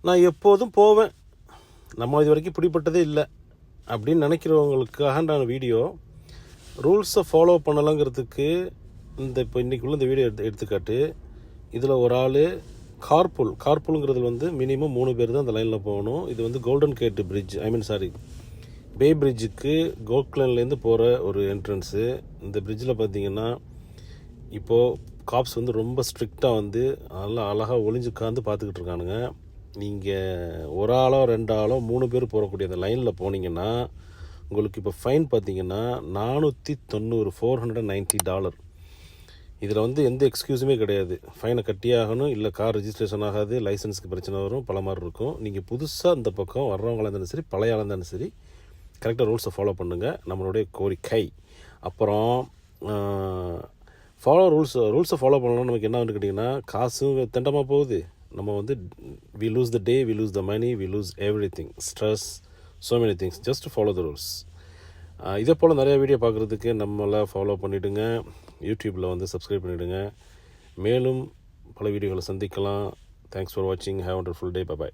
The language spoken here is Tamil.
நான் எப்போதும் போவேன், நம்ம இது வரைக்கும் பிடிப்பட்டதே இல்லை அப்படின்னு நினைக்கிறவங்களுக்காக வீடியோ. ரூல்ஸை ஃபாலோ பண்ணலாங்கிறதுக்கு இப்போ இன்றைக்குள்ள இந்த வீடியோ எடுத்துக்காட்டு. இதில் ஒரு ஆள் கார்பூலுங்கிறது மினிமம் 3 பேர் தான் அந்த லைனில் போகணும். இது கோல்டன் கேட் பிரிட்ஜ், பே பிரிட்ஜுக்கு கோக்லன்லேருந்து போகிற ஒரு என்ட்ரன்ஸு. இந்த பிரிட்ஜில் பார்த்தீங்கன்னா இப்போது காப்ஸ் ரொம்ப ஸ்ட்ரிக்டாக நல்லா அழகாக ஒளிஞ்சு உட்காந்து பார்த்துக்கிட்டு இருக்கானுங்க. நீங்கள் ஒரு ஆளோ 2 ஆளோ 3 பேர் போகக்கூடிய அந்த லைனில் போனீங்கன்னா உங்களுக்கு இப்போ ஃபைன் பார்த்தீங்கன்னா $490 $490. இதில் எந்த எக்ஸ்கியூஸுமே கிடையாது. ஃபைனை கட்டியே ஆகணும், இல்லை கார் ரெஜிஸ்ட்ரேஷன் ஆகாது, லைசன்ஸுக்கு பிரச்சனை வரும், பல மாதிரி இருக்கும். நீங்கள் புதுசாக இந்த பக்கம் வர்றவங்களாக இருந்தாலும் சரி, பழைய ஆளாக இருந்தாலும் சரி, கரெக்டாக ரூல்ஸை ஃபாலோ பண்ணுங்கள், நம்மளுடைய கோரிக்கை. அப்புறம் ரூல்ஸை ஃபாலோ பண்ணணும்னு நமக்கு என்ன கேட்டிங்கன்னா, காசும் திண்டமாக போகுது. நம்ம we lose the day, we lose the money, we lose everything, stress, so many things. Just follow the rules. இதே போல் நிறையா வீடியோ பார்க்குறதுக்கு நம்மளை ஃபாலோ பண்ணிவிடுங்க, யூடியூப்பில் சப்ஸ்கிரைப் பண்ணிவிடுங்க. மேலும் பல வீடியோகளை சந்திக்கலாம். தேங்க்ஸ் ஃபார் வாட்சிங். Have wonderful day. பை.